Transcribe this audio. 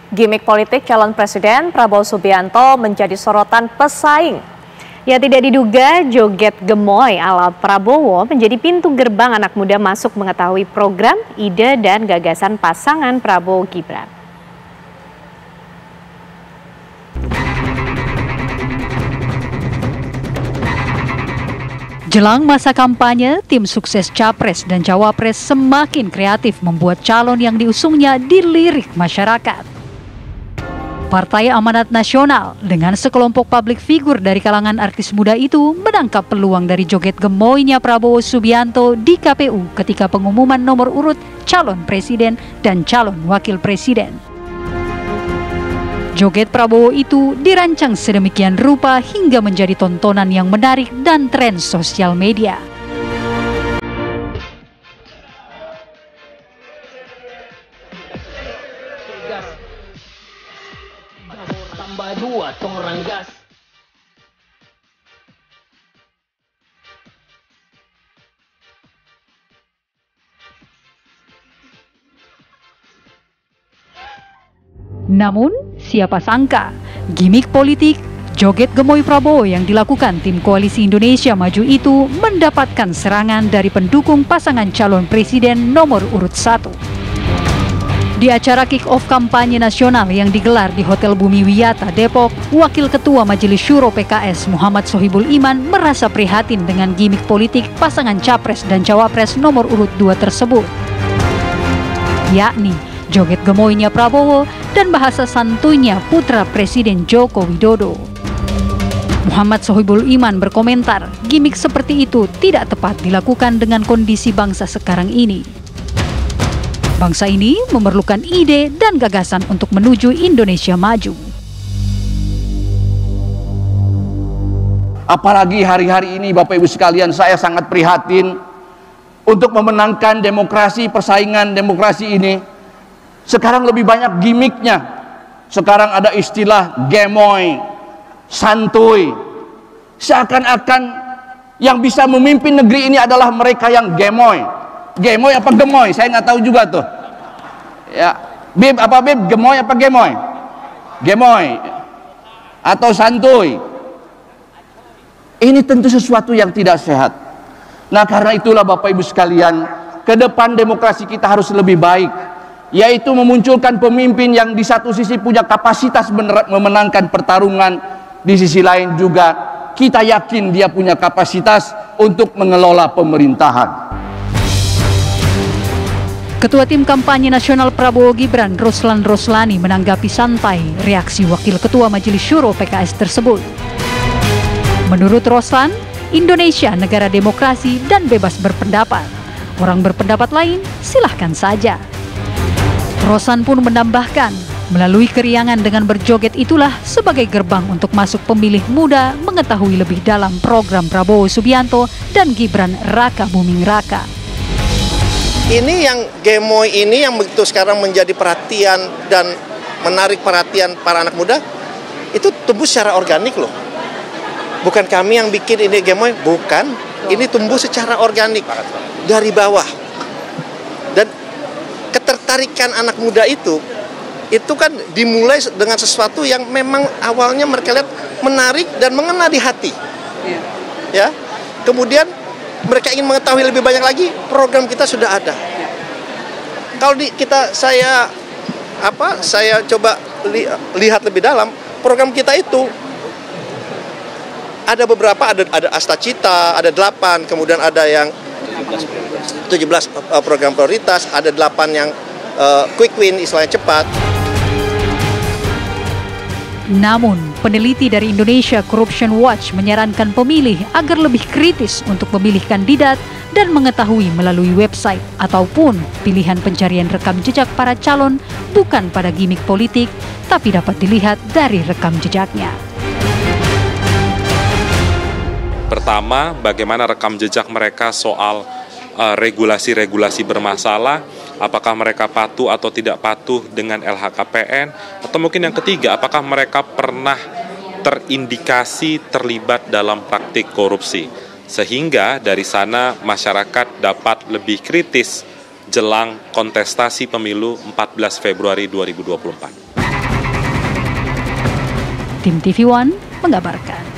Gimik politik calon presiden Prabowo Subianto menjadi sorotan pesaing. Ya, tidak diduga joget gemoy ala Prabowo menjadi pintu gerbang anak muda masuk mengetahui program, ide, dan gagasan pasangan Prabowo Gibran. Jelang masa kampanye, tim sukses Capres dan Cawapres semakin kreatif membuat calon yang diusungnya dilirik masyarakat. Partai Amanat Nasional dengan sekelompok publik figur dari kalangan artis muda itu menangkap peluang dari joget gemoynya Prabowo Subianto di KPU ketika pengumuman nomor urut calon presiden dan calon wakil presiden. Joget Prabowo itu dirancang sedemikian rupa hingga menjadi tontonan yang menarik dan tren sosial media. Tambah dua, orang gas. Namun, siapa sangka, gimik politik joget gemoy Prabowo yang dilakukan tim Koalisi Indonesia Maju itu mendapatkan serangan dari pendukung pasangan calon presiden nomor urut 1. Di acara kick-off kampanye nasional yang digelar di Hotel Bumi Wiyata, Depok, Wakil Ketua Majelis Syuro PKS Muhammad Sohibul Iman merasa prihatin dengan gimik politik pasangan Capres dan Cawapres nomor urut 2 tersebut, yakni joget gemoynya Prabowo dan bahasa santuinya putra Presiden Joko Widodo. Muhammad Sohibul Iman berkomentar, gimik seperti itu tidak tepat dilakukan dengan kondisi bangsa sekarang ini. Bangsa ini memerlukan ide dan gagasan untuk menuju Indonesia maju. Apalagi hari-hari ini Bapak Ibu sekalian, saya sangat prihatin untuk memenangkan demokrasi, persaingan demokrasi ini. Sekarang lebih banyak gimiknya. Sekarang ada istilah gemoy, santuy. Seakan-akan yang bisa memimpin negeri ini adalah mereka yang gemoy. Gemoy apa gemoy? Saya nggak tahu juga tuh. Ya, Bib apa Bib? Gemoy apa gemoy? Gemoy atau santuy. Ini tentu sesuatu yang tidak sehat. Nah, karena itulah Bapak Ibu sekalian, ke depan demokrasi kita harus lebih baik, yaitu memunculkan pemimpin yang di satu sisi punya kapasitas memenangkan pertarungan, di sisi lain juga kita yakin dia punya kapasitas untuk mengelola pemerintahan. Ketua Tim Kampanye Nasional Prabowo Gibran, Roslan Roslani, menanggapi santai reaksi Wakil Ketua Majelis Syuro PKS tersebut. Menurut Roslan, Indonesia negara demokrasi dan bebas berpendapat. Orang berpendapat lain silahkan saja. Roslan pun menambahkan, melalui keriangan dengan berjoget itulah sebagai gerbang untuk masuk pemilih muda mengetahui lebih dalam program Prabowo Subianto dan Gibran Raka Buming Raka. Ini yang gemoy ini yang begitu sekarang menjadi perhatian dan menarik perhatian para anak muda, itu tumbuh secara organik loh. Bukan kami yang bikin ini gemoy, bukan. Ini tumbuh secara organik dari bawah. Dan ketertarikan anak muda itu kan dimulai dengan sesuatu yang memang awalnya mereka lihat menarik dan mengena di hati. Ya. Kemudian mereka ingin mengetahui lebih banyak lagi, program kita sudah ada. Kalau saya coba lihat lebih dalam, program kita itu ada beberapa, ada Astacita, ada 8, kemudian ada yang 17 program prioritas, ada 8 yang quick win, istilahnya cepat. Namun, peneliti dari Indonesia Corruption Watch menyarankan pemilih agar lebih kritis untuk memilih kandidat dan mengetahui melalui website ataupun pilihan pencarian rekam jejak para calon bukan pada gimik politik, tapi dapat dilihat dari rekam jejaknya. Pertama, bagaimana rekam jejak mereka soal regulasi-regulasi bermasalah, apakah mereka patuh atau tidak patuh dengan LHKPN, atau mungkin yang ketiga, apakah mereka pernah terindikasi terlibat dalam praktik korupsi, sehingga dari sana masyarakat dapat lebih kritis jelang kontestasi pemilu 14 Februari 2024. Tim TV One mengabarkan.